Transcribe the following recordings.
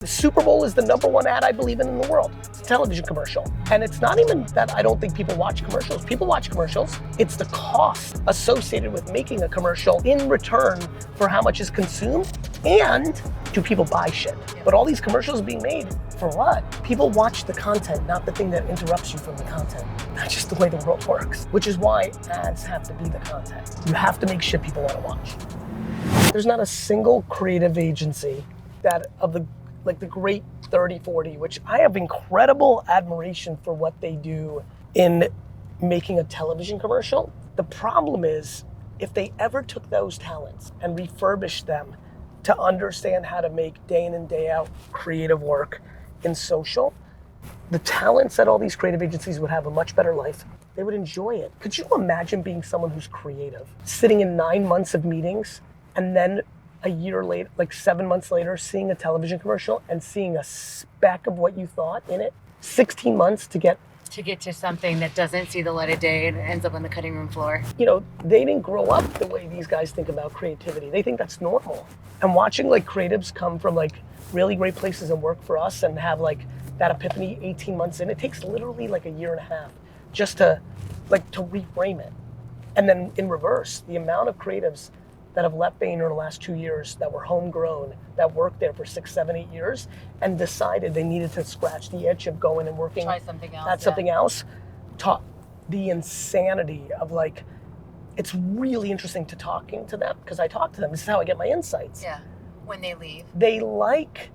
The Super Bowl is the #1 ad I believe in the world. It's a television commercial. And it's not even that I don't think people watch commercials. People watch commercials. It's the cost associated with making a commercial in return for how much is consumed, and do people buy shit? But all these commercials being made, for what? People watch the content, not the thing that interrupts you from the content. That's just the way the world works, which is why ads have to be the content. You have to make shit people want to watch. There's not a single creative agency that of the great 30, 40, which I have incredible admiration for what they do in making a television commercial. The problem is, if they ever took those talents and refurbished them to understand how to make day in and day out creative work in social, the talents at all these creative agencies would have a much better life. They would enjoy it. Could you imagine being someone who's creative, sitting in 9 months of meetings, and then a year later, like 7 months later, seeing a television commercial and seeing a speck of what you thought in it? 16 months to get to something that doesn't see the light of day and ends up on the cutting room floor. You know, they didn't grow up the way these guys think about creativity. They think that's normal. And watching like creatives come from like really great places and work for us and have like that epiphany 18 months in, it takes literally like a year and a half just to reframe it. And then in reverse, the amount of creatives that have left Vayner in the last 2 years that were homegrown, that worked there for 6, 7, 8 years and decided they needed to scratch the itch of going and working Try something else, at something else, taught the insanity of like, it's really interesting to talking to them because I talk to them. This is how I get my insights. Yeah, when they leave. They like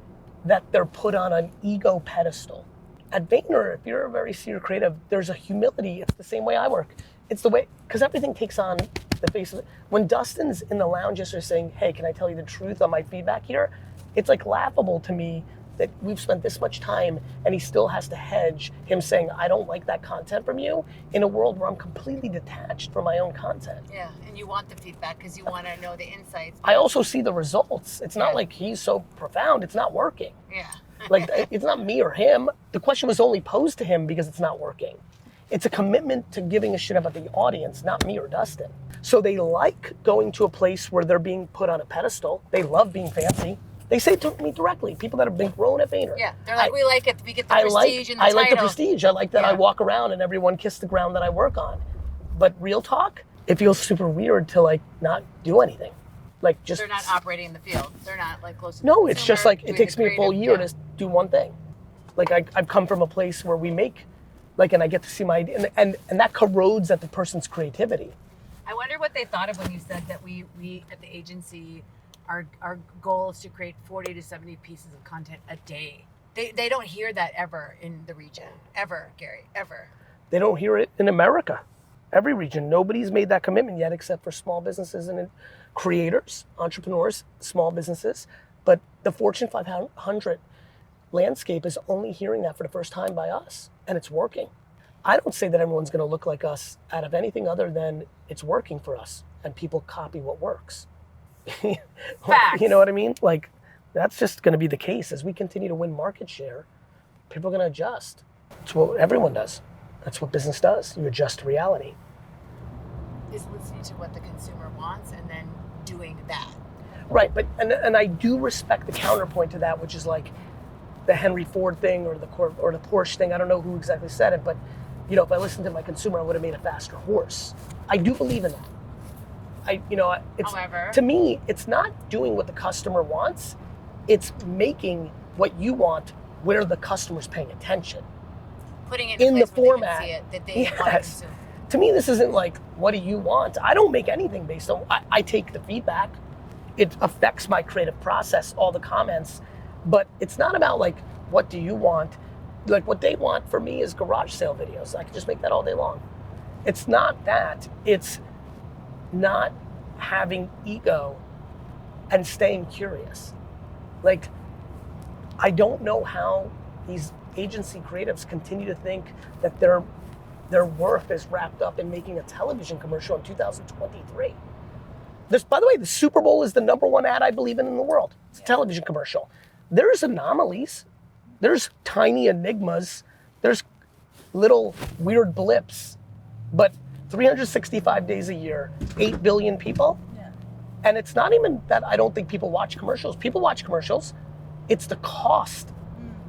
that they're put on an ego pedestal. At Vayner, if you're a very senior creative, there's a humility. It's the same way I work. It's the way, because everything takes on the face of it. When Dustin's in the lounge yesterday saying, hey, can I tell you the truth on my feedback here? It's like laughable to me that we've spent this much time and he still has to hedge him saying, I don't like that content from you, in a world where I'm completely detached from my own content. Yeah, and you want the feedback because you want to know the insights. I also see the results. It's not like he's so profound, it's not working. Yeah. Like, it's not me or him. The question was only posed to him because it's not working. It's a commitment to giving a shit about the audience, not me or Dustin. So they like going to a place where they're being put on a pedestal. They love being fancy. They say to me directly, people that have been grown at Vayner. Yeah, they're like, we like it, we get the prestige and the title. I like the prestige. I like that I walk around and everyone kisses the ground that I work on. But real talk, it feels super weird to like not do anything. Like just. They're not operating in the field. They're not like close to the No, consumer, it's just like, it takes me a full year yeah. to do one thing. Like I've come from a place where we make, like, and I get to see my, and that corrodes at the person's creativity. I wonder what they thought of when you said that we at the agency, our goal is to create 40 to 70 pieces of content a day. They don't hear that ever in the region, ever, Gary, ever. They don't hear it in America. Every region, nobody's made that commitment yet except for small businesses and creators, entrepreneurs, small businesses. But the Fortune 500 landscape is only hearing that for the first time by us, and it's working. I don't say that everyone's gonna look like us out of anything other than it's working for us and people copy what works. Facts. You know what I mean? Like, that's just gonna be the case. As we continue to win market share, people are gonna adjust. It's what everyone does. That's what business does. You adjust to reality. Is listening to what the consumer wants and then doing that. Right, but and I do respect the counterpoint to that, which is like the Henry Ford thing or the Porsche thing. I don't know who exactly said it, but you know, if I listened to my consumer, I would have made a faster horse. I do believe in that. However, to me, it's not doing what the customer wants. It's making what you want where the customer's paying attention. Putting it in the place where format they can see it, that they want to consume. To me, this isn't like, what do you want? I don't make anything based on, I take the feedback. It affects my creative process, all the comments, but it's not about like, what do you want? Like what they want for me is garage sale videos. I can just make that all day long. It's not that, it's not having ego and staying curious. Like, I don't know how these agency creatives continue to think that their worth is wrapped up in making a television commercial in 2023. By the way, the Super Bowl is the #1 ad I believe in the world. It's a television commercial. There's anomalies. There's tiny enigmas. There's little weird blips. But 365 days a year, 8 billion people. Yeah. And it's not even that I don't think people watch commercials. People watch commercials. It's the cost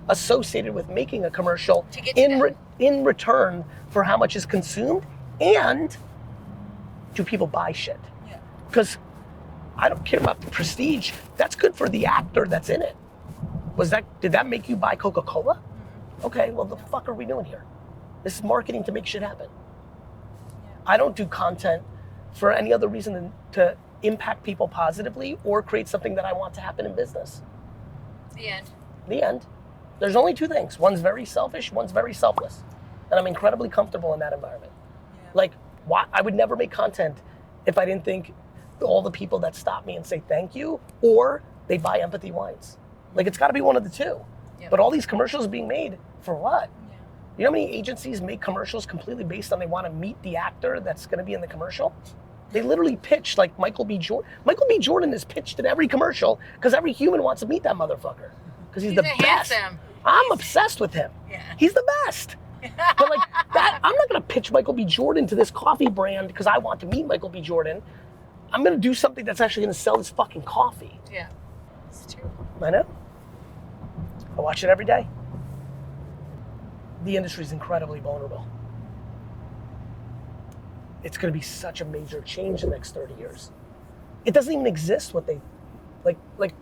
associated with making a commercial To get to that. in return for how much is consumed, and do people buy shit? Yeah. Because I don't care about the prestige. That's good for the actor that's in it. Did that make you buy Coca-Cola? Okay, well, the fuck are we doing here? This is marketing to make shit happen. Yeah. I don't do content for any other reason than to impact people positively or create something that I want to happen in business. The end. The end. There's only two things. One's very selfish, one's very selfless. And I'm incredibly comfortable in that environment. Yeah. Like, I would never make content if I didn't think all the people that stop me and say thank you, or they buy Empathy Wines. Like, it's gotta be one of the two. Yep. But all these commercials being made, for what? Yeah. You know how many agencies make commercials completely based on they wanna meet the actor that's gonna be in the commercial? They literally pitch like Michael B. Jordan. Michael B. Jordan is pitched in every commercial because every human wants to meet that motherfucker. Because he's the best. Handsome. I'm obsessed with him. Yeah. He's the best. But like that, I'm not gonna pitch Michael B. Jordan to this coffee brand because I want to meet Michael B. Jordan. I'm gonna do something that's actually gonna sell this fucking coffee. Yeah. It's true. I know. I watch it every day. The industry is incredibly vulnerable. It's gonna be such a major change in the next 30 years. It doesn't even exist what they, like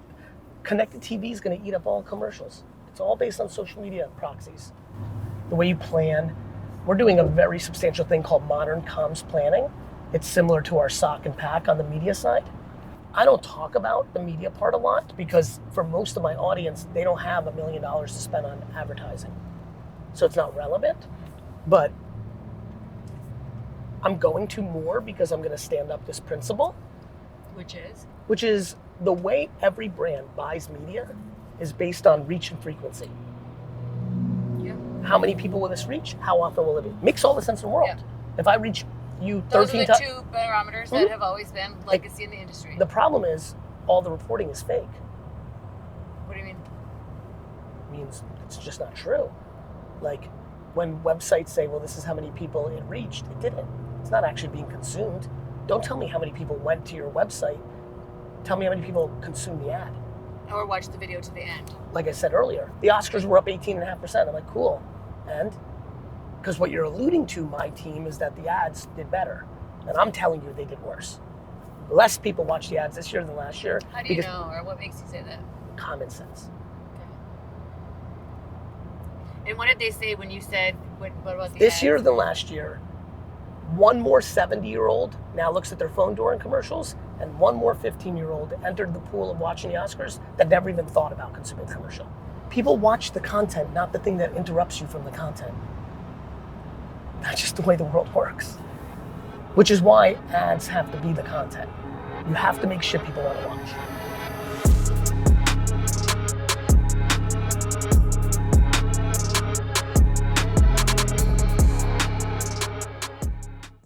connected TV is gonna eat up all commercials. It's all based on social media proxies. The way you plan. We're doing a very substantial thing called modern comms planning. It's similar to our sock and pack on the media side. I don't talk about the media part a lot because for most of my audience, they don't have $1 million to spend on advertising. So it's not relevant, but I'm going to more because I'm gonna stand up this principle. Which is the way every brand buys media is based on reach and frequency. Yeah. How many people will this reach? How often will it be? Makes all the sense in the world. Yeah. If I reach you Those 13 are the times. two barometers that have always been legacy in the industry. The problem is all the reporting is fake. What do you mean? It means it's just not true. Like when websites say, well, this is how many people it reached, it didn't. It's not actually being consumed. Don't tell me how many people went to your website. Tell me how many people consumed the ad. Or watch the video to the end. Like I said earlier, the Oscars were up 18.5%. I'm like, cool. And? Because what you're alluding to, my team, is that the ads did better. And I'm telling you they did worse. Less people watched the ads this year than last year. How do you know, or what makes you say that? Common sense. Okay. And what did they say when you said, what about the This ads? year than last year, one more 70-year-old now looks at their phone during commercials, and one more 15-year-old entered the pool of watching the Oscars that never even thought about consuming the commercial. People watch the content, not the thing that interrupts you from the content. That's just the way the world works. Which is why ads have to be the content. You have to make shit people want to watch.